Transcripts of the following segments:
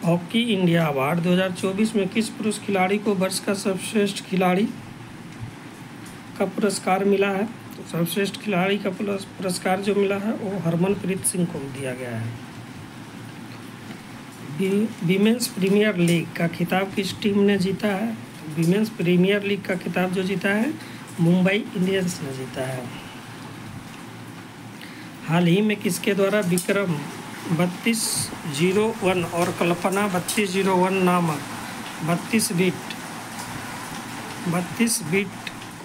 Hockey India award 2024 में किस पुरुष खिलाड़ी को वर्ष का सर्वश्रेष्ठ खिलाड़ी का पुरस्कार मिला है? तो सर्वश्रेष्ठ खिलाड़ी का पुरस्कार जो मिला है वो हरमनप्रीत सिंह को दिया गया है। विमेंस प्रीमियर लीग का खिताब किस टीम ने जीता है? तो विमेंस प्रीमियर लीग का खिताब जो जीता है मुंबई इंडियंस ने जीता है। हाल ही में किसके द्वारा विक्रम 3201 और कल्पना 3201 नामक 32 बिट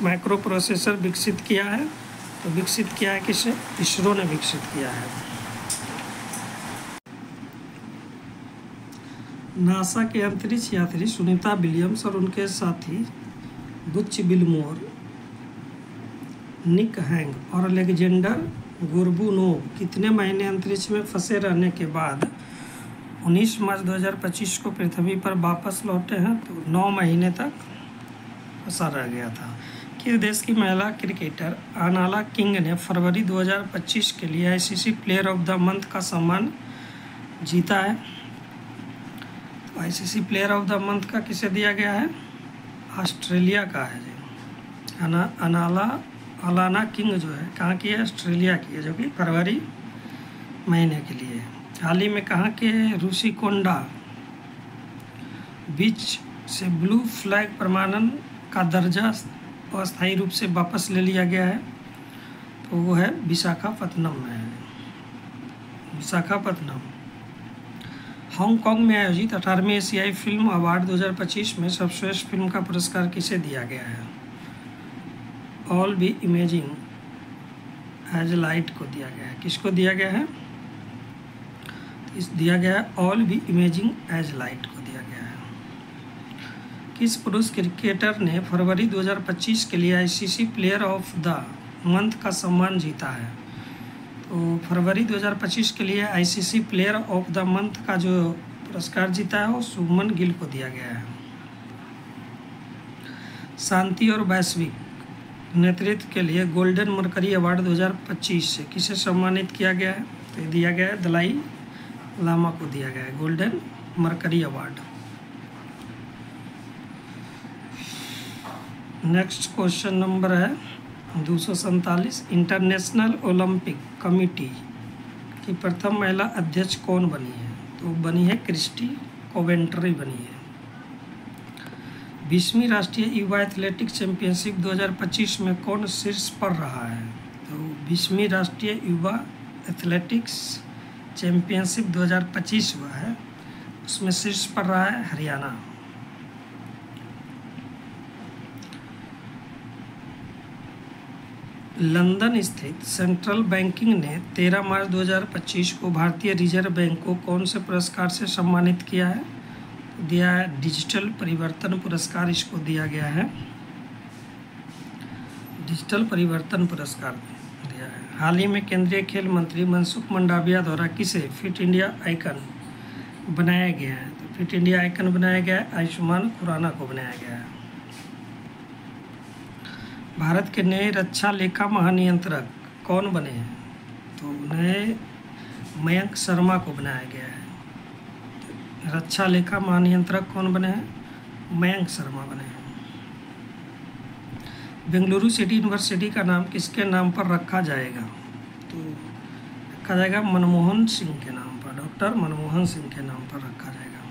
माइक्रो प्रोसेसर विकसित किया है? तो विकसित किया है किसे? इसरो ने विकसित किया है। नासा के अंतरिक्ष यात्री सुनीता विलियम्स और उनके साथी बुच विल्मोर, निक हैग और अलेक्जेंडर गोर्बुनोव कितने महीने अंतरिक्ष में फंसे रहने के बाद 19 मार्च 2025 को पृथ्वी पर वापस लौटे हैं? तो 9 महीने तक फंसा रह गया था। किस देश की महिला क्रिकेटर अनाला किंग ने फरवरी 2025 के लिए ICC player of the month का सम्मान जीता है? तो ICC player of the month का किसे दिया गया है? ऑस्ट्रेलिया का है जी। अलाना किंग जो है कहाँ की है? ऑस्ट्रेलिया की है, जो कि फरवरी महीने के लिए। हाल ही में कहाँ के रूसी कोंडा बीच से ब्लू फ्लैग प्रमाणन का दर्जा अस्थायी रूप से वापस ले लिया गया है? तो वो है विशाखापत्तनम में है। विशाखापत्तनम। हांगकांग में आयोजित 18वें एशियाई फिल्म अवार्ड 2025 में सर्वश्रेष्ठ फिल्म का पुरस्कार किसे दिया गया है? All B imaging as light को दिया गया है। किसको दिया गया है? दिया गया है all B imaging as light को दिया गया है। किस पुरुष क्रिकेटर ने फरवरी 2025 के लिए ICC player of the month का सम्मान जीता है? तो फरवरी 2025 के लिए ICC player of the month का जो पुरस्कार जीता है वो शुभमन गिल को दिया गया है। शांति और वैश्विक नेतृत्व के लिए गोल्डन मरकरी अवार्ड 2025 से किसे सम्मानित किया गया है? तो दिया गया है दलाई लामा को दिया गया है golden mercury award. Next question number है 247। इंटरनेशनल ओलंपिक कमेटी की प्रथम महिला अध्यक्ष कौन बनी है? तो बनी है क्रिस्टी कोवेंट्री बनी है। 20वीं राष्ट्रीय युवा एथलेटिक्स चैंपियनशिप 2025 में कौन शीर्ष पर रहा है? तो 20वीं राष्ट्रीय युवा एथलेटिक्स चैंपियनशिप 2025 हुआ है, उसमें शीर्ष पर रहा है हरियाणा। लंदन स्थित सेंट्रल बैंकिंग ने 13 मार्च 2025 को भारतीय रिजर्व बैंक को कौन से पुरस्कार से सम्मानित किया है? दिया है डिजिटल परिवर्तन पुरस्कार, इसको दिया गया है डिजिटल परिवर्तन पुरस्कार दिया है। हाल ही में केंद्रीय खेल मंत्री मनसुख मंडाविया द्वारा किसे फिट इंडिया आइकन बनाया गया है? तो फिट इंडिया आइकन बनाया गया है आयुष्मान खुराना को बनाया गया है। भारत के नए रक्षा लेखा महानियंत्रक कौन बने हैं? तो नए मयंक शर्मा को बनाया गया है। रक्षा लेखा महानियंत्रक कौन बने हैं? मयंक शर्मा बने हैं। बेंगलुरु सिटी यूनिवर्सिटी का नाम किसके नाम पर रखा जाएगा? तो रखा जाएगा मनमोहन सिंह के नाम पर, डॉक्टर मनमोहन सिंह के नाम पर रखा जाएगा।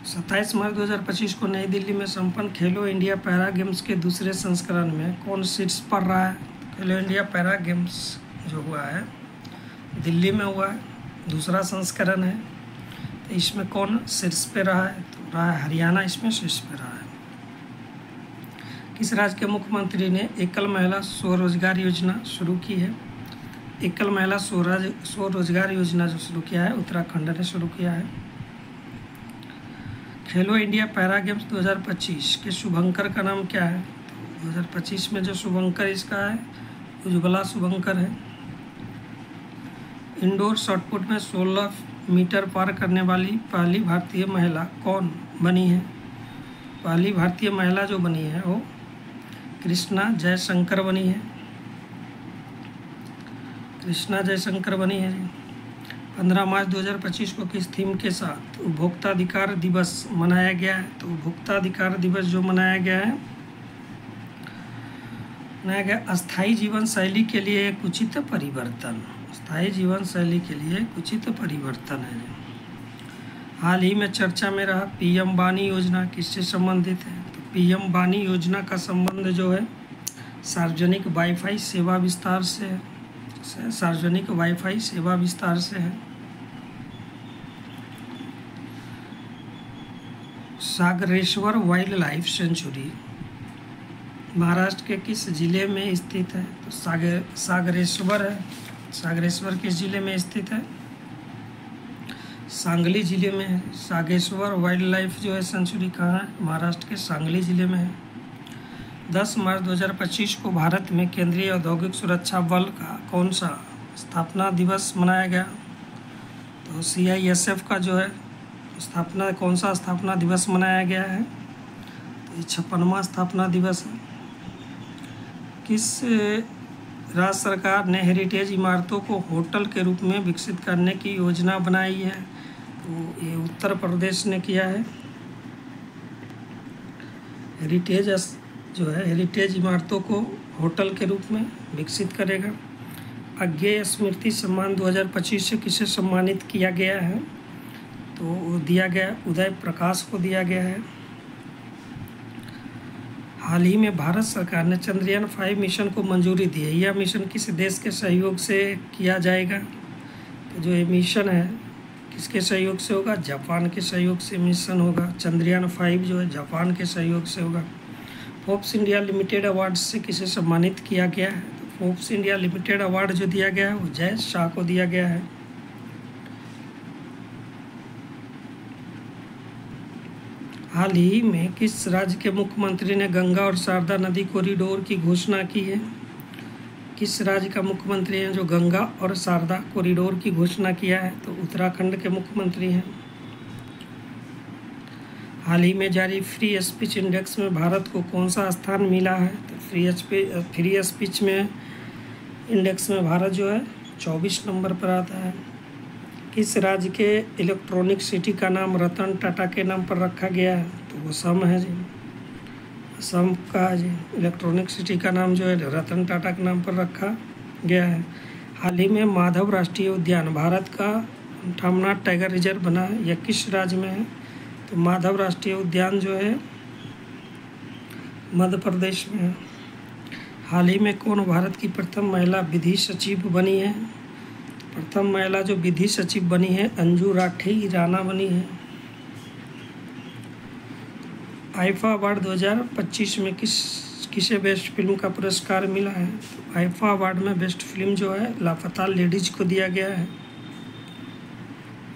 27 मार्च 2025 को नई दिल्ली में संपन्न खेलो इंडिया पैरा गेम्स के दूसरे संस्करण में कौन शीर्ष पर रहा है? खेलो इंडिया पैरा गेम्स जो हुआ है दिल्ली में हुआ है, दूसरा संस्करण है। तो इसमें कौन शीर्ष पे रहा है? तो रहा है हरियाणा, इसमें शीर्ष पे रहा है। किस राज्य के मुख्यमंत्री ने एकल महिला स्वरोजगार योजना शुरू की है? एकल महिला स्वरोजगार योजना जो शुरू किया है उत्तराखंड ने शुरू किया है। खेलो इंडिया पैरा गेम्स 2025 के शुभंकर का नाम क्या है? तो 2025 में जो शुभंकर इसका है उज्ज्वला शुभंकर है। इंडोर शॉटपुट में 16 मीटर पार करने वाली पहली भारतीय महिला कौन बनी है? पहली भारतीय महिला जो बनी है वो कृष्णा जयशंकर बनी है। कृष्णा जयशंकर बनी है जी। 15 मार्च 2025 को किस थीम के साथ उपभोक्ता अधिकार दिवस मनाया गया है? तो उपभोक्ता अधिकार दिवस जो मनाया गया अस्थायी जीवन शैली के लिए एक उचित परिवर्तन। अस्थायी जीवन शैली के लिए एक उचित परिवर्तन है। हाल ही में चर्चा में रहा पीएम वाणी योजना किससे संबंधित है? तो पीएम वाणी योजना का संबंध जो है सार्वजनिक वाईफाई सेवा विस्तार से है। सार्वजनिक वाईफाई सेवा विस्तार से है। Sagareshwar wild life sanctuary Maharashtra के किस जिले में स्थित है? तो सागरेश्वर है। सागरेश्वर किस जिले में स्थित है? सांगली जिले में है। सागेश्वर वाइल्ड लाइफ जो है सेंचुरी कहाँ है? महाराष्ट्र के सांगली जिले में है। 10 मार्च 2025 को भारत में केंद्रीय औद्योगिक सुरक्षा बल का कौन सा स्थापना दिवस मनाया गया? तो CISF का जो है स्थापना कौन सा स्थापना दिवस मनाया गया है? तो ये 56वां स्थापना दिवस है। किस राज्य सरकार ने हेरिटेज इमारतों को होटल के रूप में विकसित करने की योजना बनाई है? तो ये उत्तर प्रदेश ने किया है। हेरिटेज इमारतों को होटल के रूप में विकसित करेगा। अज्ञेय स्मृति सम्मान 2025 से किसे सम्मानित किया गया है? तो दिया गया उदय प्रकाश को दिया गया है। हाल ही में भारत सरकार ने चंद्रयान 5 मिशन को मंजूरी दी है। यह मिशन किस देश के सहयोग से किया जाएगा? तो जो ये मिशन है किसके सहयोग से होगा? जापान के सहयोग से मिशन होगा। चंद्रयान 5 जो है जापान के सहयोग से होगा। फोर्ब्स इंडिया लिमिटेड अवार्ड से किसे सम्मानित किया गया है? तो फोर्ब्स इंडिया लिमिटेड अवार्ड जो दिया गया है वो जय शाह को दिया गया है। हाल ही में किस राज्य के मुख्यमंत्री ने गंगा और शारदा नदी कॉरिडोर की घोषणा की है? किस राज्य का मुख्यमंत्री है जो गंगा और शारदा कॉरिडोर की घोषणा किया है? तो उत्तराखंड के मुख्यमंत्री हैं। हाल ही में जारी फ्री स्पीच इंडेक्स में भारत को कौन सा स्थान मिला है? तो फ्री स्पीच में इंडेक्स में भारत जो है 24 नंबर पर आता है। किस राज्य के इलेक्ट्रॉनिक सिटी का नाम रतन टाटा के नाम पर रखा गया है? तो वो असम है जी। असम का जी इलेक्ट्रॉनिक सिटी का नाम जो है रतन टाटा के नाम पर रखा गया है। हाल ही में माधव राष्ट्रीय उद्यान भारत का 58वां टाइगर रिजर्व बना है। यह किस राज्य में है? तो माधव राष्ट्रीय उद्यान जो है मध्य प्रदेश में है। हाल ही में कौन भारत की प्रथम महिला विधि सचिव बनी है? प्रथम महिला जो विधि सचिव बनी है अंजू राठी राणा बनी है। आईफा अवार्ड 2025 में किसे बेस्ट फिल्म का पुरस्कार मिला है? तो आईफा अवार्ड में बेस्ट फिल्म जो है लापता लेडीज को दिया गया है।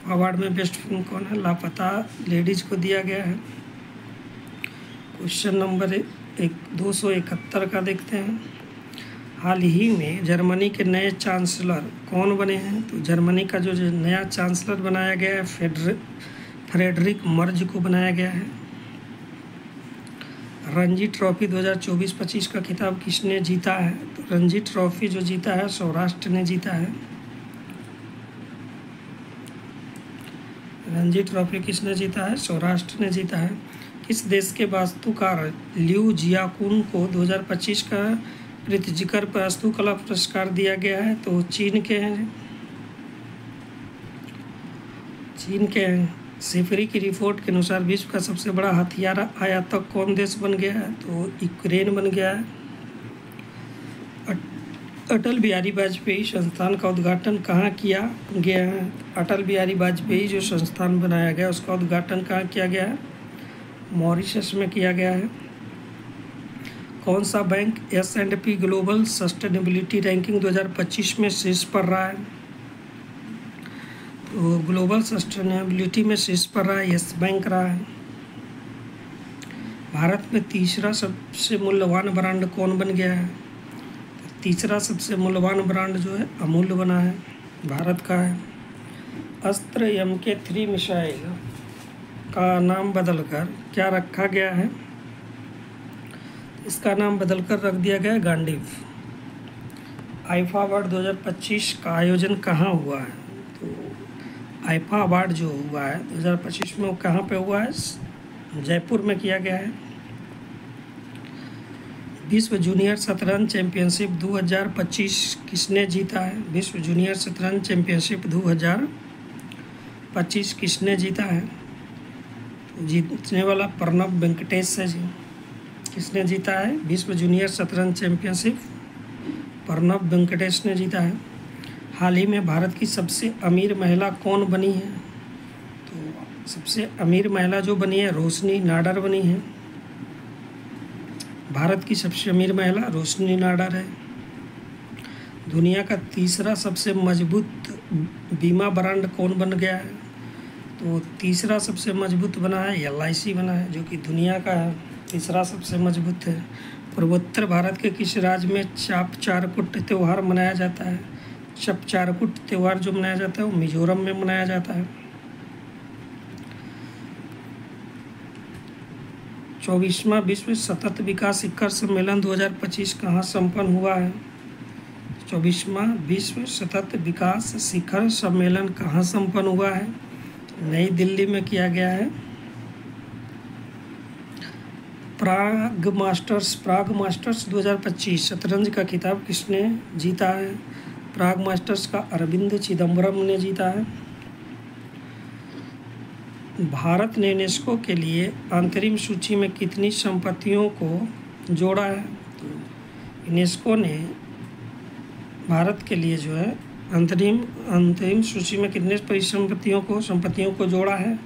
अवार्ड में बेस्ट फिल्म कौन है? लापता लेडीज को दिया गया है। क्वेश्चन नंबर 271 का देखते हैं। हाल ही में जर्मनी के नए चांसलर कौन बने हैं? तो जर्मनी का जो नया चांसलर बनाया गया है फ्रेडरिक मर्ज को बनाया गया है। रणजी ट्रॉफी 2024-25 का खिताब किसने जीता है? तो रणजी ट्रॉफी जो जीता है सौराष्ट्र ने जीता है। रणजी ट्रॉफी किसने जीता है? सौराष्ट्र ने जीता है। किस देश के वास्तुकार लियू जियाकुन को 2025 का प्रीतिजिकर वास्तुकला पुरस्कार दिया गया है? तो चीन के हैं। चीन के हैं। सिफरी की रिपोर्ट के अनुसार विश्व का सबसे बड़ा हथियार आयातक कौन देश बन गया है? तो यूक्रेन बन गया है। अटल बिहारी वाजपेयी संस्थान का उद्घाटन कहाँ किया गया है? अटल बिहारी वाजपेयी जो संस्थान बनाया गया उसका उद्घाटन कहाँ किया गया है? मॉरिशस में किया गया है। कौन सा bank S&P global sustainability ranking 2025 में शीर्ष पर रहा है? तो ग्लोबल सस्टेनेबिलिटी में शीर्ष पर रहा है येस बैंक रहा है। भारत में तीसरा सबसे मूल्यवान ब्रांड कौन बन गया है? तीसरा सबसे मूल्यवान ब्रांड जो है अमूल बना है, भारत का है। अस्त्र MK3 मिसाइल का नाम बदलकर क्या रखा गया है? इसका नाम बदलकर रख दिया गया है गांडीव। आईफा अवार्ड 2025 का आयोजन कहाँ हुआ है? तो आईफा अवार्ड जो हुआ है 2025 में वो कहाँ पे हुआ है? जयपुर में किया गया है। विश्व जूनियर शतरंज चैंपियनशिप 2025 किसने जीता है? विश्व जूनियर शतरंज चैंपियनशिप 2025 किसने जीता है? तो जीतने वाला प्रणब वेंकटेश है जी। किसने जीता है विश्व जूनियर शतरंज चैंपियनशिप? प्रणब वेंकटेश ने जीता है। हाल ही में भारत की सबसे अमीर महिला कौन बनी है? तो सबसे अमीर महिला जो बनी है रोशनी नाडार बनी है। भारत की सबसे अमीर महिला रोशनी नाडार है। दुनिया का तीसरा सबसे मजबूत बीमा ब्रांड कौन बन गया है? तो तीसरा सबसे मजबूत बना है LIC बना है, जो कि दुनिया का है तीसरा सबसे मजबूत है। पूर्वोत्तर भारत के किस राज्य में चाप चारकुट त्यौहार मनाया जाता है? चप चारकुट त्यौहार जो मनाया जाता है वो मिजोरम में मनाया जाता है। 24वां विश्व सतत विकास शिखर सम्मेलन 2025 कहाँ संपन्न हुआ है? 24वां विश्व सतत विकास शिखर सम्मेलन कहाँ संपन्न हुआ है? तो नई दिल्ली में किया गया है। प्राग मास्टर्स 2025 शतरंज का खिताब किसने जीता है? प्राग मास्टर्स का अरविंद चिदम्बरम ने जीता है। भारत ने यूनेस्को के लिए अंतरिम सूची में कितनी संपत्तियों को जोड़ा है? तो यूनेस्को ने भारत के लिए जो है अंतरिम सूची में कितने संपत्तियों को जोड़ा है?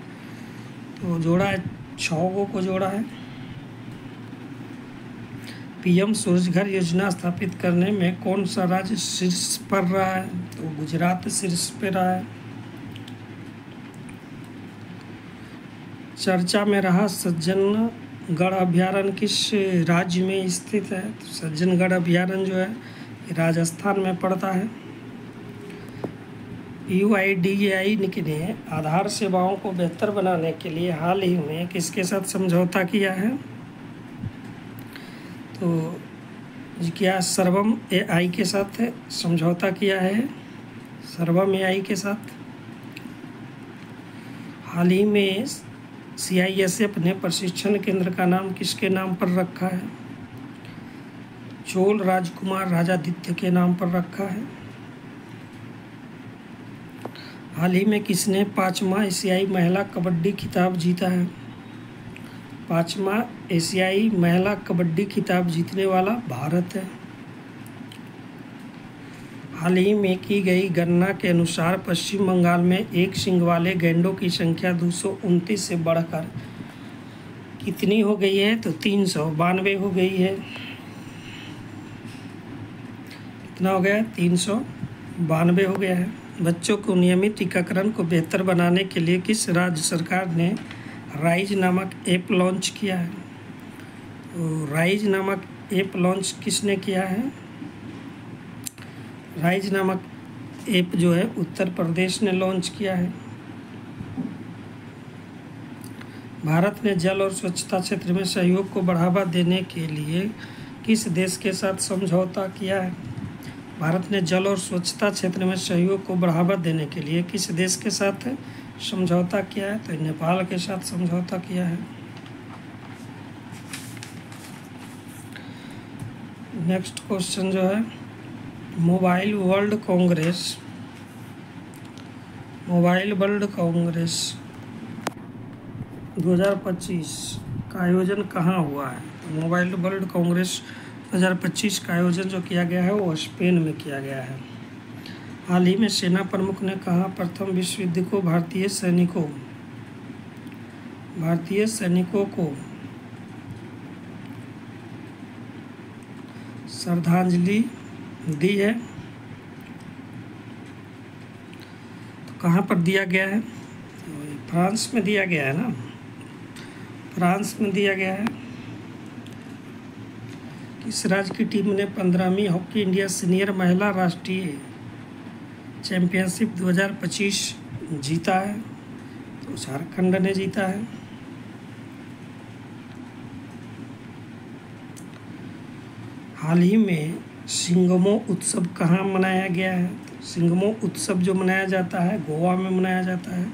तो जोड़ा है 6 को जोड़ा है। PM सूरज घर योजना स्थापित करने में कौन सा राज्य शीर्ष पर रहा है? तो गुजरात शीर्ष पे रहा है। चर्चा में रहा सज्जनगढ़ अभ्यारण्य किस राज्य में स्थित है? तो सज्जनगढ़ अभ्यारण्य जो है राजस्थान में पड़ता है। UIDAI ने आधार सेवाओं को बेहतर बनाने के लिए हाल ही में किसके साथ समझौता किया है? तो क्या सर्वम AI के साथ समझौता किया है? सर्वम AI के साथ। हाल ही में CISF ने प्रशिक्षण केंद्र का नाम किसके नाम पर रखा है? चोल राजकुमार राजादित्य के नाम पर रखा है। हाल ही में किसने 5वां एशियाई महिला कबड्डी खिताब जीता है? 5वां एशियाई महिला कबड्डी खिताब जीतने वाला भारत है। हाल ही में की गई गणना के अनुसार पश्चिम बंगाल में एक सींग वाले गैंडों की संख्या 229 से बढ़कर कितनी हो गई है? तो 392 हो गई है। कितना हो गया? 392 हो गया है। बच्चों को नियमित टीकाकरण को बेहतर बनाने के लिए किस राज्य सरकार ने राइज नामक ऐप लॉन्च किया है? तो राइज नामक ऐप लॉन्च किसने किया है? राइज नामक ऐप जो है उत्तर प्रदेश ने लॉन्च किया है। भारत ने जल और स्वच्छता क्षेत्र में सहयोग को बढ़ावा देने के लिए किस देश के साथ समझौता किया है? भारत ने जल और स्वच्छता क्षेत्र में सहयोग को बढ़ावा देने के लिए किस देश के साथ समझौता किया है? तो नेपाल के साथ समझौता किया है। नेक्स्ट क्वेश्चन जो है मोबाइल वर्ल्ड कांग्रेस 2025 का आयोजन कहाँ हुआ है? तो मोबाइल वर्ल्ड कांग्रेस 2025 का आयोजन जो किया गया है वो स्पेन में किया गया है। हाल ही में सेना प्रमुख ने कहा प्रथम विश्व युद्ध को भारतीय सैनिकों को श्रद्धांजलि दी है। तो कहाँ पर दिया गया है? तो फ्रांस में दिया गया है ना, फ्रांस में दिया गया है। किस राज्य की टीम ने 15वीं हॉकी इंडिया सीनियर महिला राष्ट्रीय चैंपियनशिप 2025 जीता है? तो झारखंड ने जीता है। हाल ही में सिंगमो उत्सव कहाँ मनाया गया है? तो सिंगमो उत्सव जो मनाया जाता है गोवा में मनाया जाता है।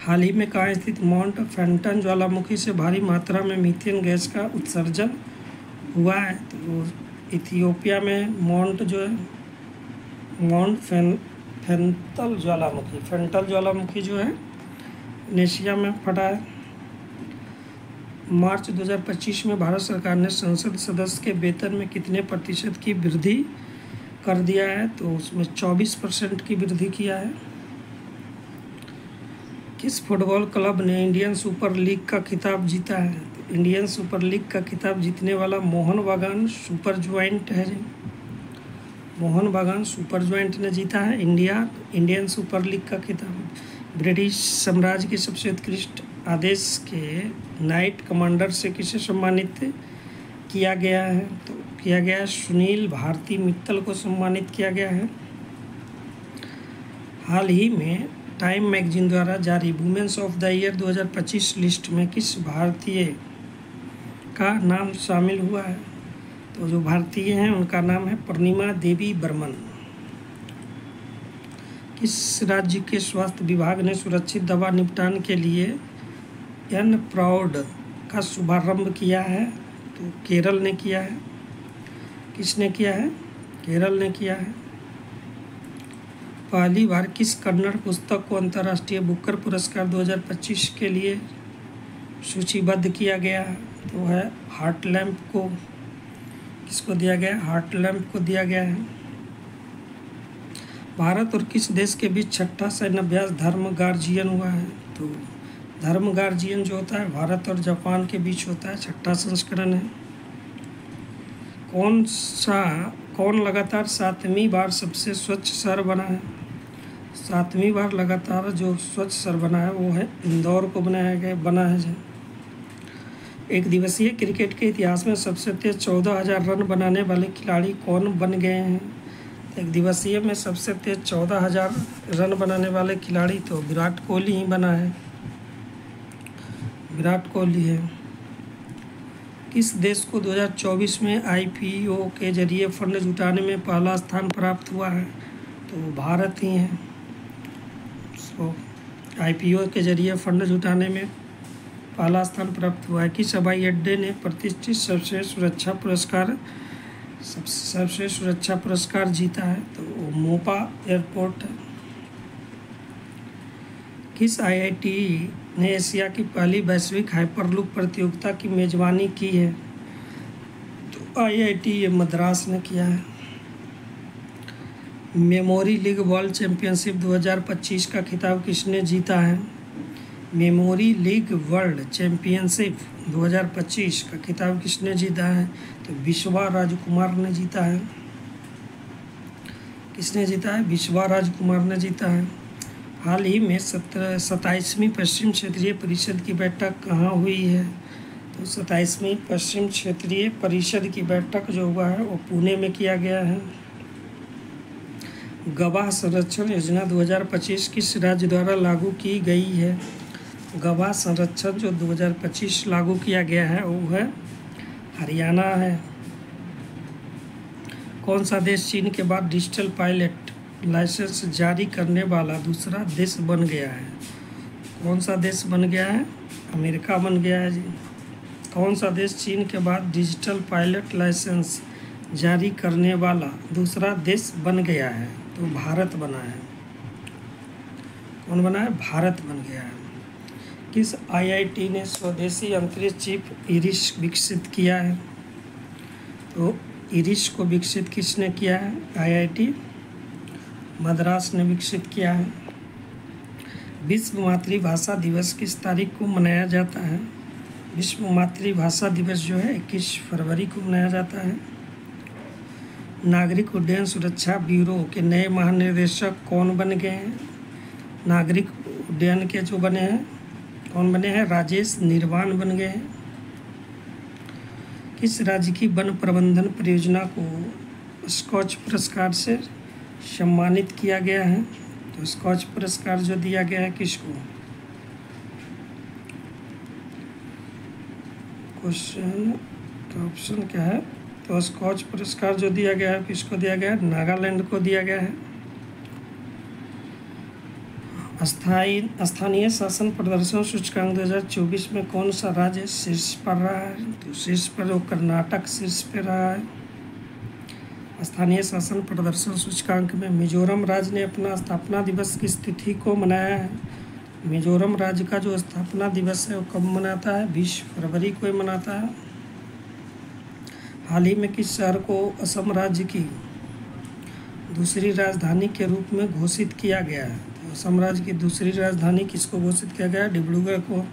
हाल ही में कहाँ स्थित माउंट फेंटन ज्वालामुखी से भारी मात्रा में मीथेन गैस का उत्सर्जन हुआ है? तो इथियोपिया में माउंट जो है फेंटल ज्वालामुखी जो है एशिया में फटा है। मार्च 2025 में भारत सरकार ने संसद सदस्य के वेतन में कितने प्रतिशत की वृद्धि कर दिया है? तो उसमें 24% की वृद्धि किया है। किस फुटबॉल क्लब ने इंडियन सुपर लीग का खिताब जीता है? तो इंडियन सुपर लीग का खिताब जीतने वाला मोहन बागान सुपर जॉइंट है। मोहन बागान सुपर जॉइंट ने जीता है इंडियन सुपर लीग का खिताब। ब्रिटिश साम्राज्य के सबसे उत्कृष्ट आदेश के नाइट कमांडर से किसे सम्मानित किया गया है? तो किया गया है सुनील भारती मित्तल को सम्मानित किया गया है। हाल ही में टाइम मैगजीन द्वारा जारी women's of the year 2025 list में किस भारतीय का नाम शामिल हुआ है? तो जो भारतीय हैं उनका नाम है पूर्णिमा देवी बर्मन। किस राज्य के स्वास्थ्य विभाग ने सुरक्षित दवा निपटान के लिए एनप्राउड का शुभारंभ किया है? तो केरल ने किया है। किसने किया है? केरल ने किया है। पहली बार किस कन्नड़ पुस्तक को अंतर्राष्ट्रीय बुकर पुरस्कार 2025 के लिए सूचीबद्ध किया गया? तो है हार्ट लैम्प को। किसको दिया गया? हार्ट लैम्प को दिया गया है। भारत और किस देश के बीच छठा सैन्य अभ्यास धर्म गार्जियन हुआ है? तो धर्म गार्जियन जो होता है भारत और जापान के बीच होता है, छठा संस्करण है। कौन लगातार 7वीं बार सबसे स्वच्छ शहर बना है? 7वीं बार लगातार जो स्वच्छ शहर बना है वो है इंदौर को बना है। एक दिवसीय क्रिकेट के इतिहास में सबसे तेज 14,000 रन बनाने वाले खिलाड़ी कौन बन गए हैं? एक दिवसीय में सबसे तेज 14,000 रन बनाने वाले खिलाड़ी तो विराट कोहली ही बना है। विराट कोहली है। किस देश को 2024 में IPO के जरिए फंड जुटाने में पहला स्थान प्राप्त हुआ है? तो भारत ही है। IPO के जरिए फंड जुटाने में पहला स्थान प्राप्त हुआ है। किस हवाई अड्डे ने प्रतिष्ठित सर्वश्रेष्ठ सुरक्षा पुरस्कार जीता है? तो मोपा एयरपोर्ट है। किस IIT ने एशिया की पहली वैश्विक हाइपरलूप प्रतियोगिता की मेजबानी की है? तो IIT मद्रास ने किया है। मेमोरी लीग वर्ल्ड चैंपियनशिप 2025 का खिताब किसने जीता है? मेमोरी लीग वर्ल्ड चैंपियनशिप 2025 का खिताब किसने जीता है? तो विश्वा राजकुमार ने जीता है। किसने जीता है? विश्वा राजकुमार ने जीता है। हाल ही में 27वीं पश्चिम क्षेत्रीय परिषद की बैठक कहाँ हुई है? तो 27वीं पश्चिम क्षेत्रीय परिषद की बैठक जो हुआ है वो पुणे में किया गया है। गवाह संरक्षण योजना 2025 किस राज्य द्वारा लागू की गई है? गवाह संरक्षण जो 2025 लागू किया गया है वो है हरियाणा है। कौन सा देश चीन के बाद डिजिटल पायलट लाइसेंस जारी करने वाला दूसरा देश बन गया है? कौन सा देश बन गया है? अमेरिका बन गया है जी। कौन सा देश चीन के बाद डिजिटल पायलट लाइसेंस जारी करने वाला दूसरा देश बन गया है? तो भारत बना है। कौन बना है? भारत बन गया है। किस IIT ने स्वदेशी अंतरिक्ष चिप इरिस विकसित किया है? तो इरिस को विकसित किसने किया है? IIT मद्रास ने विकसित किया है। विश्व मातृभाषा दिवस किस तारीख को मनाया जाता है? विश्व मातृभाषा दिवस जो है 21 फरवरी को मनाया जाता है। नागरिक उड्डयन सुरक्षा ब्यूरो के नए महानिदेशक कौन बन गए हैं? नागरिक उड्डयन के जो बने हैं कौन बने हैं? राजेश निर्वाण बन गए हैं। किस राज्य की वन प्रबंधन परियोजना को स्कॉच पुरस्कार से सम्मानित किया गया है? तो स्कॉच पुरस्कार जो दिया गया है किसको? क्वेश्चन का ऑप्शन क्या है? तो स्कॉच पुरस्कार जो दिया गया है किसको दिया गया है? नागालैंड को दिया गया है। स्थानीय शासन प्रदर्शन सूचकांक 2024 में कौन सा राज्य शीर्ष पर रहा है? तो शीर्ष पर वो कर्नाटक शीर्ष पे रहा है। स्थानीय शासन प्रदर्शन सूचकांक में मिजोरम राज्य ने अपना स्थापना दिवस की तिथि को मनाया है। मिजोरम राज्य का जो स्थापना दिवस है वो कब मनाता है? 20 फरवरी को ही मनाता है। हाल ही में किस शहर को असम राज्य की दूसरी राजधानी के रूप में घोषित किया गया है? तो असम राज्य की दूसरी राजधानी किसको घोषित किया गया है? डिब्रूगढ़ को।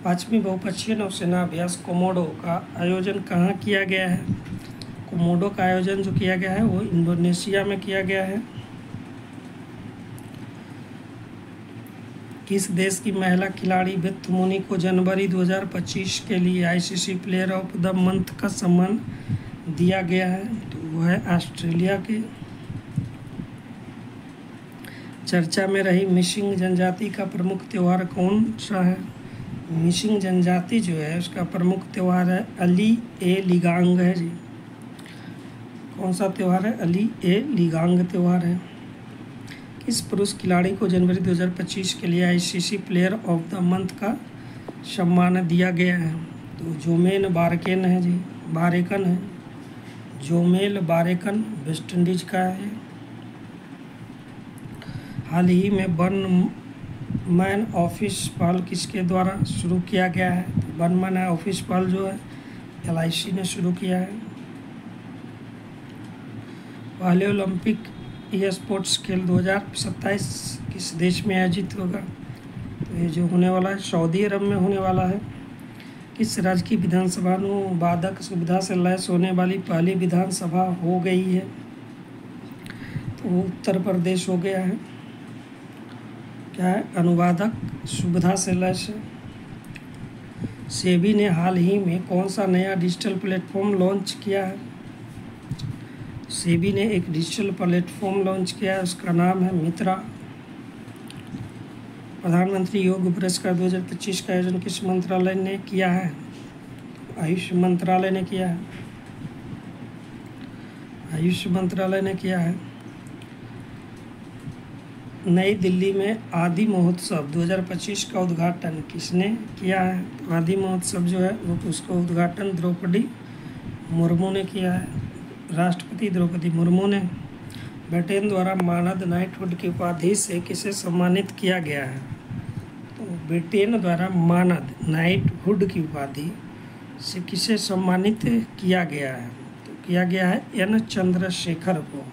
5वीं बहुपक्षीय नौसेना अभ्यास कोमोडो का आयोजन कहाँ किया गया है? कोमोडो का आयोजन जो किया गया है वो इंडोनेशिया में किया गया है। किस देश की महिला खिलाड़ी बेथ मोनी को जनवरी 2025 के लिए ICC player of the month का सम्मान दिया गया है? तो वो है ऑस्ट्रेलिया के। चर्चा में रही मिसिंग जनजाति का प्रमुख त्यौहार कौन सा है? मिसिंग जनजाति जो है उसका प्रमुख त्यौहार है अली ए लिगांग है जी। कौन सा त्यौहार है? अली ए लिगांग त्यौहार है। किस पुरुष खिलाड़ी को जनवरी 2025 के लिए ICC player of the month का सम्मान दिया गया है? तो जोमेल बारकेन है जी, बारेकन है। जोमेल बारेकन वेस्ट इंडीज का है। हाल ही में वन मैन ऑफिस पहल किसके द्वारा शुरू किया गया है? तो वन मैन ऑफिस पहल जो है LIC ने शुरू किया है। पहले ओलंपिक स्पोर्ट्स खेल 2027 किस देश में आयोजित होगा? तो ये जो होने वाला है सऊदी अरब में होने वाला है। किस राज्य की विधानसभा अनुवादक सुविधा से लैस होने वाली पहली विधानसभा हो गई है? तो उत्तर प्रदेश हो गया है। क्या है? अनुवादक सुविधा से लैस है। सेबी ने हाल ही में कौन सा नया डिजिटल प्लेटफॉर्म लॉन्च किया है? सेबी ने एक डिजिटल प्लेटफॉर्म लॉन्च किया है, उसका नाम है मित्रा। प्रधानमंत्री योग पुरस्कार 2025 का आयोजन किस मंत्रालय ने किया है? आयुष मंत्रालय ने किया है। आयुष मंत्रालय ने किया है। नई दिल्ली में आदि महोत्सव 2025 का उद्घाटन किसने किया है? तो आदि महोत्सव जो है वो उसका उद्घाटन द्रौपदी मुर्मू ने किया है। राष्ट्रपति द्रौपदी मुर्मू ने। ब्रिटेन द्वारा मानद नाइटहुड की उपाधि से किसे सम्मानित किया गया है? तो ब्रिटेन द्वारा मानद नाइटहुड की उपाधि से किसे सम्मानित किया गया है? तो किया गया है N चंद्रशेखर को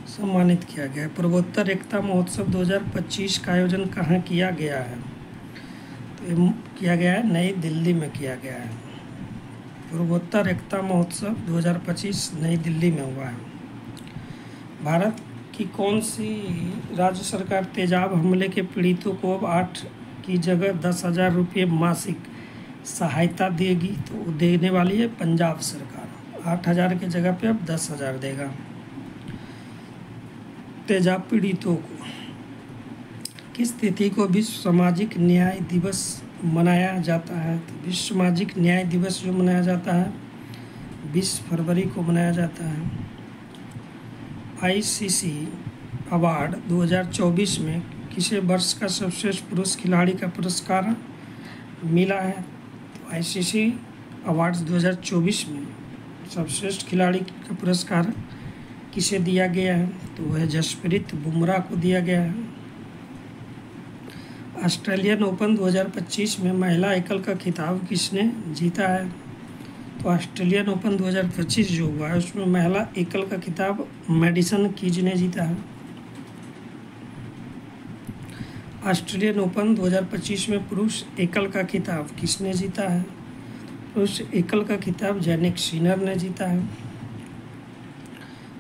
सम्मानित किया गया है। पूर्वोत्तर एकता महोत्सव 2025 का आयोजन कहाँ किया गया है? तो किया गया है नई दिल्ली में किया गया है। पूर्वोत्तर एकता महोत्सव 2025 नई दिल्ली में हुआ है। भारत की कौन सी राज्य सरकार तेजाब हमले के पीड़ितों को अब 8 की जगह 10,000 रुपये मासिक सहायता देगी? तो देने वाली है पंजाब सरकार। 8,000 की जगह पे अब 10,000 देगा तेजाब पीड़ितों को। किस तिथि को विश्व सामाजिक न्याय दिवस मनाया जाता है? तो विश्व सामाजिक न्याय दिवस जो मनाया जाता है 20 फरवरी को मनाया जाता है। आईसीसी अवार्ड 2024 में किसे वर्ष का सर्वश्रेष्ठ पुरुष खिलाड़ी का पुरस्कार मिला है? तो आईसीसी अवार्ड्स 2024 में सर्वश्रेष्ठ खिलाड़ी का पुरस्कार किसे दिया गया है? तो वह जसप्रीत बुमराह को दिया गया है। ऑस्ट्रेलियन ओपन 2025 में महिला एकल का खिताब किसने जीता है? तो ऑस्ट्रेलियन ओपन 2025 जो हुआ है उसमें महिला एकल का खिताब मैडिसन कीज ने जीता है। ऑस्ट्रेलियन ओपन 2025 में पुरुष एकल का खिताब किसने जीता है? पुरुष एकल का खिताब जैनिक सिनर ने जीता है।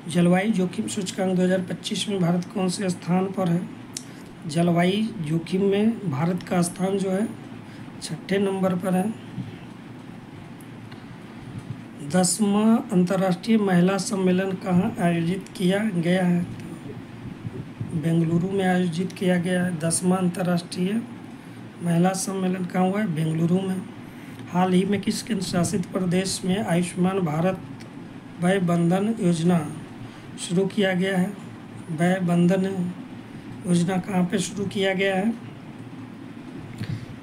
जलवायु जोखिम सूचकांक 2025 में भारत कौन से स्थान पर है? जलवायु जोखिम में भारत का स्थान जो है 6ठे नंबर पर है। 10वां अंतर्राष्ट्रीय महिला सम्मेलन कहाँ आयोजित किया गया है? तो बेंगलुरु में आयोजित किया गया है। 10वां अंतर्राष्ट्रीय महिला सम्मेलन कहाँ हुआ है? बेंगलुरु में। हाल ही में किस केंद्र शासित प्रदेश में आयुष्मान भारत वय बंधन योजना शुरू किया गया है? वय बंधन योजना कहाँ पे शुरू किया गया है?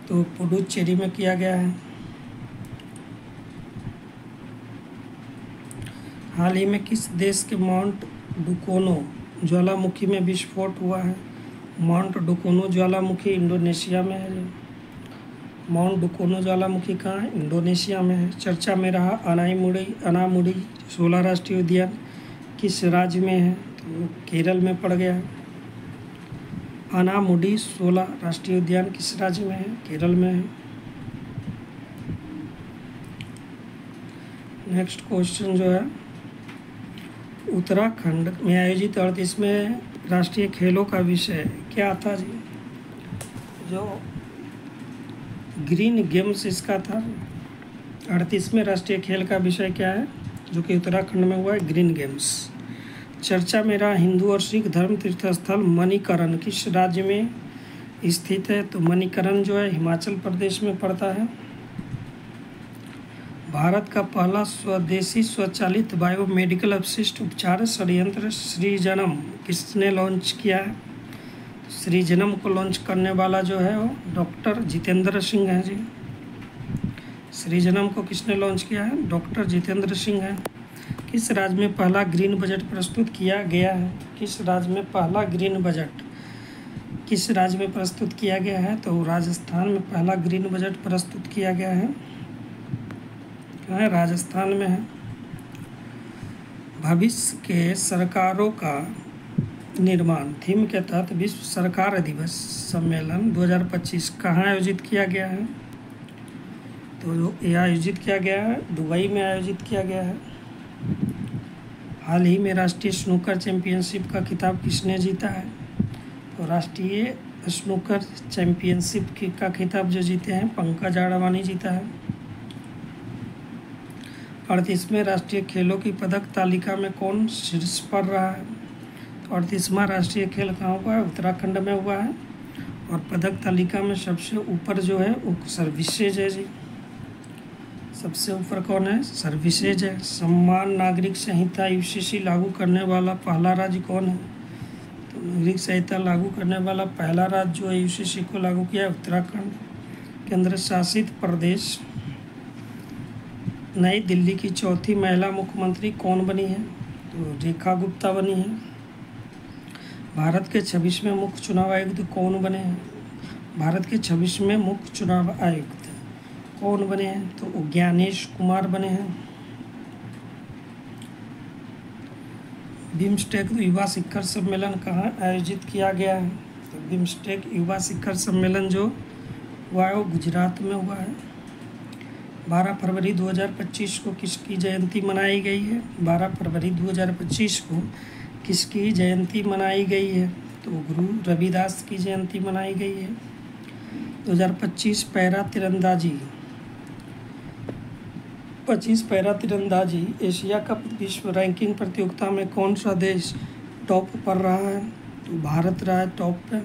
तो पुडुचेरी में किया गया है। हाल ही में किस देश के माउंट डुकोनो ज्वालामुखी में विस्फोट हुआ है? माउंट डुकोनो ज्वालामुखी इंडोनेशिया में है। माउंट डुकोनो ज्वालामुखी कहाँ है? इंडोनेशिया में है। चर्चा में रहा अनामुडी 16 राष्ट्रीय उद्यान किस राज्य में है? तो केरल में पड़ गया। अनामुडी 16 राष्ट्रीय उद्यान किस राज्य में है? केरल में है। नेक्स्ट क्वेश्चन जो है, उत्तराखंड में आयोजित 38वें राष्ट्रीय खेलों का विषय क्या था जी? जो ग्रीन गेम्स इसका था। 38वें राष्ट्रीय खेल का विषय क्या है जो कि उत्तराखंड में हुआ है? Green games. चर्चा में रहा हिंदू और सिख धर्म तीर्थस्थल मणिकरण किस राज्य में स्थित है? तो मणिकरण जो है हिमाचल प्रदेश में पड़ता है। भारत का पहला स्वदेशी स्वचालित बायोमेडिकल अपशिष्ट उपचार संयंत्र सृजनम किसने लॉन्च किया है? सृजनम को लॉन्च करने वाला जो है वो डॉक्टर जितेंद्र सिंह है जी। सृजनम को किसने लॉन्च किया है? डॉक्टर जितेंद्र सिंह है। किस राज्य में पहला ग्रीन बजट प्रस्तुत किया गया है? किस राज्य में पहला ग्रीन बजट किस राज्य में प्रस्तुत किया गया है? तो राजस्थान में पहला ग्रीन बजट प्रस्तुत किया गया है। कहाँ है? राजस्थान में है। भविष्य के सरकारों का निर्माण थीम के तहत विश्व सरकार दिवस सम्मेलन 2025 कहाँ आयोजित किया गया है? तो यह आयोजित किया गया है दुबई में आयोजित किया गया है। हाल ही में राष्ट्रीय स्नूकर चैंपियनशिप का खिताब किसने जीता है? तो राष्ट्रीय स्नूकर चैंपियनशिप का खिताब जो जीते हैं पंकज आडवाणी जीता है। 38वें राष्ट्रीय खेलों की पदक तालिका में कौन शीर्ष पर रहा है? तो 38वां राष्ट्रीय खेल कहाँ हुआ है? उत्तराखंड में हुआ है। और पदक तालिका में सबसे ऊपर जो है वो सर्विसेज है जी। सबसे ऊपर कौन है? सर्विसेज है। सम्मान नागरिक संहिता यूसीसी लागू करने वाला पहला राज्य कौन है? तो नागरिक संहिता लागू करने वाला पहला राज्य जो है यूसीसी को लागू किया है उत्तराखंड। केंद्र शासित प्रदेश नई दिल्ली की चौथी महिला मुख्यमंत्री कौन बनी है? तो रेखा गुप्ता बनी है। भारत के 26वें मुख्य चुनाव आयुक्त कौन बने हैं? भारत के 26वें मुख्य चुनाव आयुक्त कौन बने हैं? तो ज्ञानेश कुमार बने हैं। बिम्स्टेक युवा शिखर सम्मेलन कहाँ आयोजित किया गया है? तो बिम्स्टेक युवा शिखर सम्मेलन जो हुआ है वो गुजरात में हुआ है। 12 फरवरी 2025 को किसकी जयंती मनाई गई है? 12 फरवरी 2025 को किसकी जयंती मनाई गई है? तो गुरु रविदास की जयंती मनाई गई है। 2025 पैरा तीरंदाजी एशिया कप विश्व रैंकिंग प्रतियोगिता में कौन सा देश टॉप पर रहा है? तो भारत रहा है टॉप पे।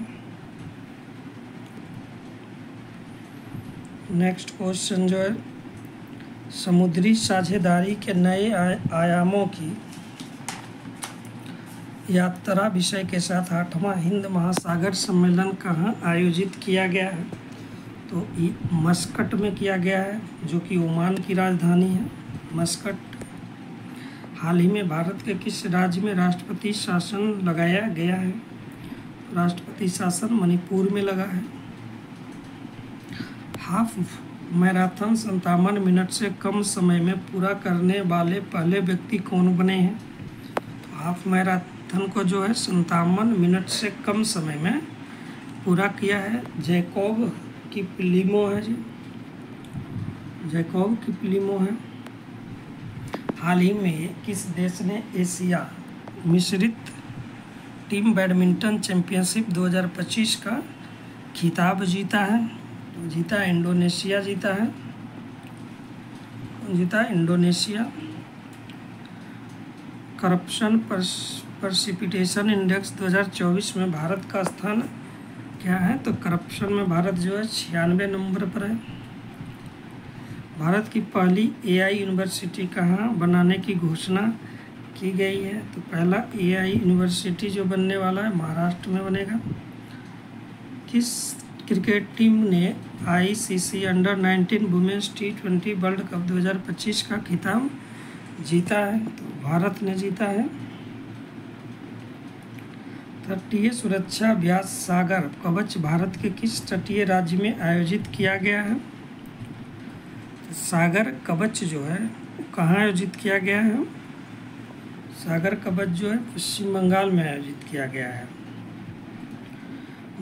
नेक्स्ट क्वेश्चन जो है, समुद्री साझेदारी के नए आयामों की यात्रा विषय के साथ 8वां हिंद महासागर सम्मेलन कहाँ आयोजित किया गया है? तो मस्कट में किया गया है जो कि ओमान की राजधानी है मस्कट। हाल ही में भारत के किस राज्य में राष्ट्रपति शासन लगाया गया है? राष्ट्रपति शासन मणिपुर में लगा है। हाफ मैराथन 57 मिनट से कम समय में पूरा करने वाले पहले व्यक्ति कौन बने हैं? तो हाफ मैराथन को जो है 57 मिनट से कम समय में पूरा किया है जैकब किपलिमो है जी। जैकब किपलिमो है। हाल ही में किस देश ने एशिया मिश्रित टीम बैडमिंटन चैंपियनशिप 2025 का खिताब जीता है? तो जीता इंडोनेशिया जीता है। जीता इंडोनेशिया। करप्शन परसिपिटेशन इंडेक्स 2024 में भारत का स्थान क्या है? तो करप्शन में भारत जो है 96 नंबर पर है। भारत की पहली एआई यूनिवर्सिटी कहाँ बनाने की घोषणा की गई है? तो पहला एआई यूनिवर्सिटी जो बनने वाला है महाराष्ट्र में बनेगा। किस क्रिकेट टीम ने ICC under nineteen women's T20 world cup 2025 का खिताब जीता है? तो भारत ने जीता है। तटीय सुरक्षा अभ्यास सागर कवच भारत के किस तटीय राज्य में आयोजित किया गया है? तो सागर कवच जो है कहाँ आयोजित किया गया है? सागर कवच जो है पश्चिम बंगाल में आयोजित किया गया है।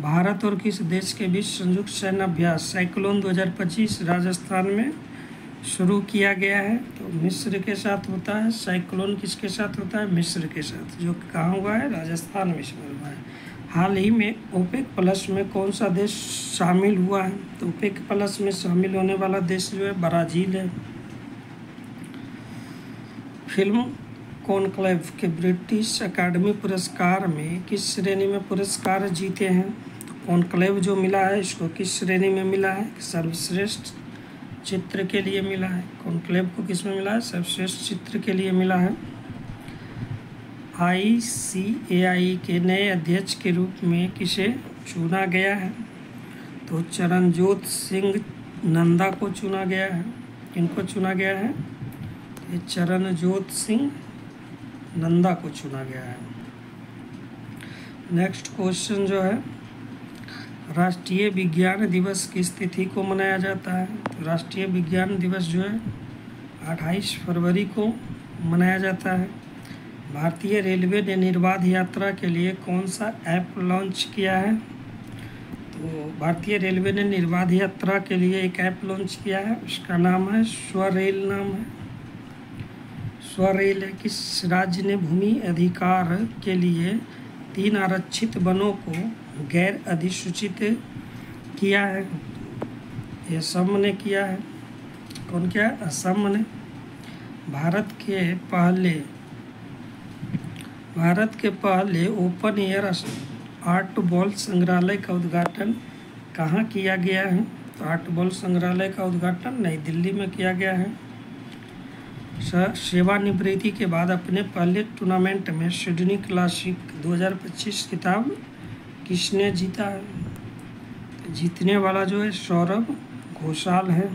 भारत और किस देश के बीच संयुक्त सैन्य अभ्यास साइक्लोन 2025 राजस्थान में शुरू किया गया है? तो मिस्र के साथ होता है। साइक्लोन किसके साथ होता है? मिस्र के साथ, जो कहाँ हुआ है? राजस्थान में हुआ है। हाल ही में ओपेक प्लस में कौन सा देश शामिल हुआ है? तो ओपेक प्लस में शामिल होने वाला देश जो है ब्राज़ील है। फिल्म कॉन्क्लेव के ब्रिटिश अकादमी पुरस्कार में किस श्रेणी में पुरस्कार जीते हैं? तो कॉन्क्लेव जो मिला है इसको किस श्रेणी में मिला है? सर्वश्रेष्ठ चित्र के लिए मिला है। कॉन्क्लेव को किस में मिला है? सर्वश्रेष्ठ चित्र के लिए मिला है। ICAI के नए अध्यक्ष के रूप में किसे चुना गया है? तो चरणजोत सिंह नंदा को चुना गया है। किनको चुना गया है? ये चरणजोत सिंह नंदा को चुना गया है। नेक्स्ट क्वेश्चन जो है, राष्ट्रीय विज्ञान दिवस किस तिथि को मनाया जाता है? तो राष्ट्रीय विज्ञान दिवस जो है 28 फरवरी को मनाया जाता है। भारतीय रेलवे ने निर्बाध यात्रा के लिए कौन सा ऐप लॉन्च किया है? तो भारतीय रेलवे ने निर्बाध यात्रा के लिए एक ऐप लॉन्च किया है, उसका नाम है स्वरेल नाम है। स्वरेल है। किस राज्य ने भूमि अधिकार के लिए 3 आरक्षित वनों को गैर अधिसूचित किया है? ये असम ने किया है। कौन किया? असम ने। भारत के पहले ओपन एयर आर्ट बॉल संग्रहालय का उद्घाटन कहाँ किया गया है? तो आर्ट बॉल संग्रहालय का उद्घाटन नई दिल्ली में किया गया है। सेवानिवृत्ति के बाद अपने पहले टूर्नामेंट में सिडनी क्लासिक 2025 खिताब किसने जीता है? जीतने वाला जो है सौरभ घोषाल है।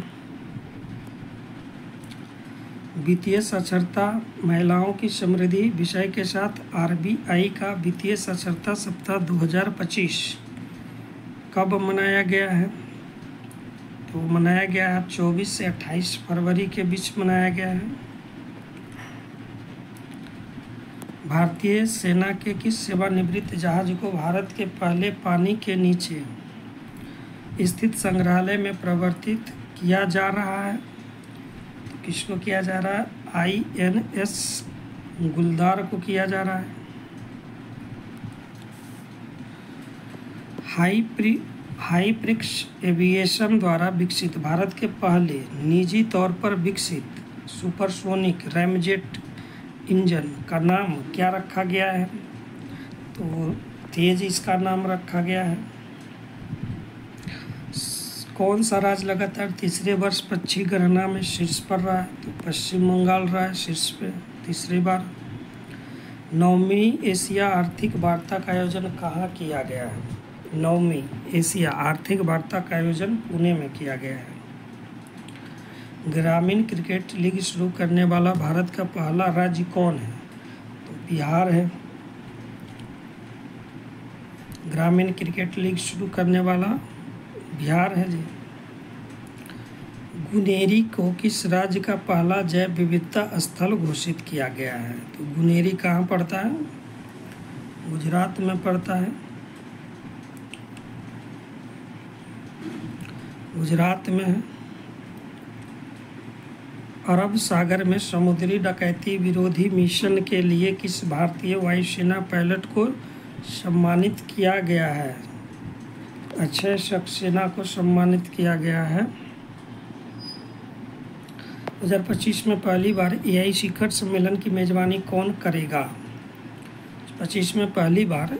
वित्तीय साक्षरता महिलाओं की समृद्धि विषय के साथ RBI का वित्तीय साक्षरता सप्ताह 2025 कब मनाया गया है? तो मनाया गया है 24 से 28 फरवरी के बीच मनाया गया है। भारतीय सेना के किस सेवानिवृत्त जहाज को भारत के पहले पानी के नीचे स्थित संग्रहालय में परिवर्तित किया जा रहा है? तो किसको किया जा रहा है? INS गुलदार को किया जा रहा है। हाइप्रिक्स एविएशन द्वारा विकसित भारत के पहले निजी तौर पर विकसित सुपरसोनिक रैमजेट इंजन का नाम क्या रखा गया है? तो तेज इसका नाम रखा गया है। कौन सा राज्य लगातार तीसरे वर्ष पक्षी गणना में शीर्ष पर रहा है? तो पश्चिम बंगाल रहा है शीर्ष पे तीसरी बार। 9वीं एशिया आर्थिक वार्ता का आयोजन कहाँ किया गया है? 9वीं एशिया आर्थिक वार्ता का आयोजन पुणे में किया गया है। ग्रामीण क्रिकेट लीग शुरू करने वाला भारत का पहला राज्य कौन है? तो बिहार है। ग्रामीण क्रिकेट लीग शुरू करने वाला बिहार है जी। गुनेरी को किस राज्य का पहला जैव विविधता स्थल घोषित किया गया है? तो गुनेरी कहाँ पड़ता है? गुजरात में पड़ता है। गुजरात में है। अरब सागर में समुद्री डकैती विरोधी मिशन के लिए किस भारतीय वायुसेना पायलट को सम्मानित किया गया है? अक्षय सक्सेना को सम्मानित किया गया है। 2025 में पहली बार AI शिखर सम्मेलन की मेजबानी कौन करेगा? 2025 में पहली बार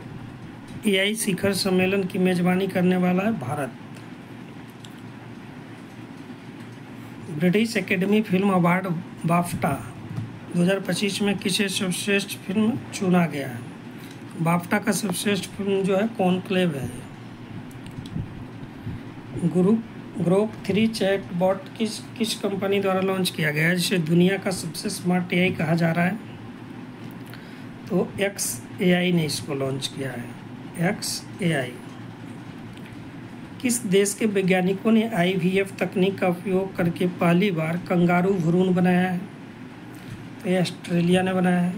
AI शिखर सम्मेलन की मेजबानी करने वाला है Bharat. British academy film award BAFTA 2025 में किसे सर्वश्रेष्ठ फिल्म चुना गया है? बाफ्टा का सर्वश्रेष्ठ फिल्म जो है कॉन्क्लेव है। ग्रोक 3 चैट बॉट किस कंपनी द्वारा लॉन्च किया गया है, जिसे दुनिया का सबसे स्मार्ट एआई कहा जा रहा है? तो XAI ने इसको लॉन्च किया है, XAI। किस देश के वैज्ञानिकों ने IVF तकनीक का उपयोग करके पहली बार कंगारू भ्रूण बनाया है? तो ये ऑस्ट्रेलिया ने बनाया है।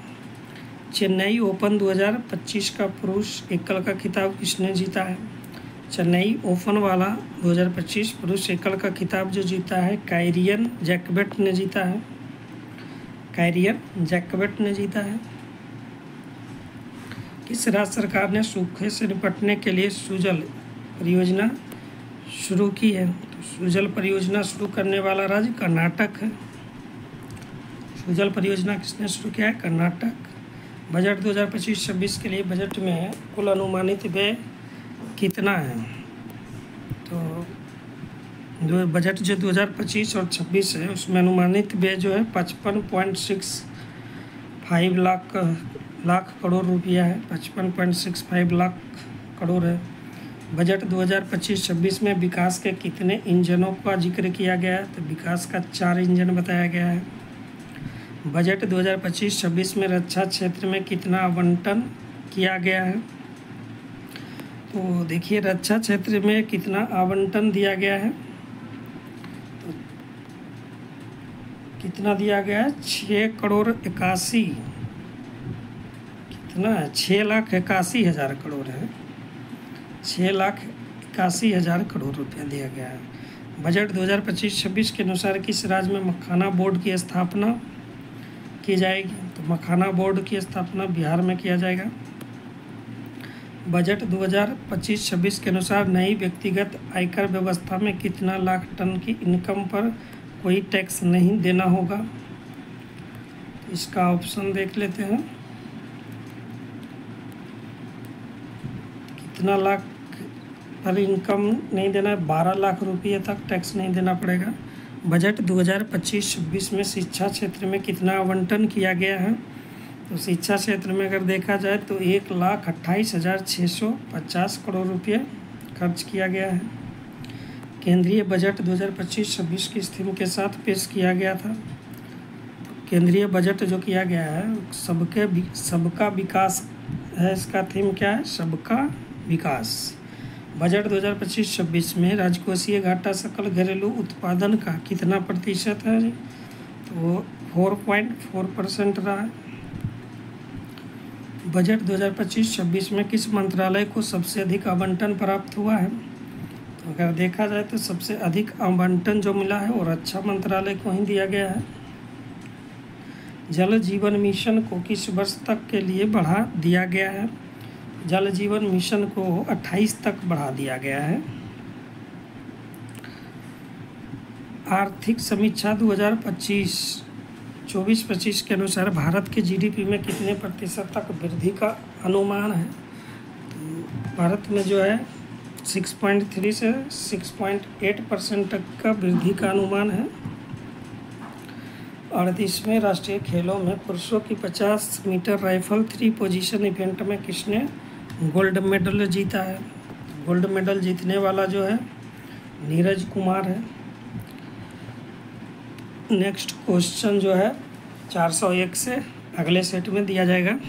चेन्नई ओपन 2025 का पुरुष एकल का खिताब किसने जीता है? चेन्नई ओपन वाला 2025 पुरुष एकल का खिताब जो जीता है कायरियन जैकबेट ने जीता है। कायरियन जैकबेट ने जीता है। किस राज्य सरकार ने सूखे से निपटने के लिए सुजल परियोजना शुरू की है? तो सुजल परियोजना शुरू करने वाला राज्य कर्नाटक है। सुजल परियोजना किसने शुरू किया है? कर्नाटक। बजट 2025-26 के लिए बजट में कुल अनुमानित व्यय कितना है? तो जो बजट जो 2025 और 26 है उसमें अनुमानित व्यय जो है 55.65 लाख करोड़ रुपया है। 55.65 लाख करोड़ है। बजट 2025-26 में विकास के कितने इंजनों का जिक्र किया गया है? तो विकास का 4 इंजन बताया गया है। बजट 2025-26 में रक्षा क्षेत्र में कितना आवंटन किया गया है? तो देखिए रक्षा क्षेत्र में कितना आवंटन दिया गया है, तो कितना दिया गया है? 6,81,000 कितना है? 6,81,000 करोड़ है। 6,81,000 करोड़ रुपया दिया गया है। बजट 2025-26 के अनुसार किस राज्य में मखाना बोर्ड की स्थापना की जाएगी? तो मखाना बोर्ड की स्थापना बिहार में किया जाएगा। बजट 2025-26 के अनुसार नई व्यक्तिगत आयकर व्यवस्था में कितना लाख टन की इनकम पर कोई टैक्स नहीं देना होगा? तो इसका ऑप्शन देख लेते हैं। कितना लाख पर इनकम नहीं देना है? 12 लाख रुपये तक टैक्स नहीं देना पड़ेगा। बजट 2025-26 में शिक्षा क्षेत्र में कितना आवंटन किया गया है? तो शिक्षा क्षेत्र में अगर देखा जाए तो 1,28,650 करोड़ रुपये खर्च किया गया है। केंद्रीय बजट 2025-26 किस थीम के साथ पेश किया गया था? केंद्रीय बजट जो किया गया है सबका विकास है। इसका थीम क्या है? सबका विकास। बजट 2025-26 में राजकोषीय घाटा सकल घरेलू उत्पादन का कितना प्रतिशत है? तो 4.4% रहा है। बजट 2025-26 में किस मंत्रालय को सबसे अधिक आवंटन प्राप्त हुआ है? तो अगर देखा जाए तो सबसे अधिक आवंटन जो मिला है वो रक्षा मंत्रालय को ही दिया गया है। जल जीवन मिशन को किस वर्ष तक के लिए बढ़ा दिया गया है? जल जीवन मिशन को 28 तक बढ़ा दिया गया है। आर्थिक समीक्षा 2024-25 के अनुसार भारत के GDP में कितने प्रतिशत तक वृद्धि का अनुमान है? तो भारत में जो है 6.3 से 6.8% तक का वृद्धि का अनुमान है। और इसमें राष्ट्रीय खेलों में पुरुषों की 50 मीटर राइफल 3 पोजीशन इवेंट में किसने गोल्ड मेडल जीता है? गोल्ड मेडल जीतने वाला जो है नीरज कुमार है। नेक्स्ट क्वेश्चन जो है 401 से अगले सेट में दिया जाएगा।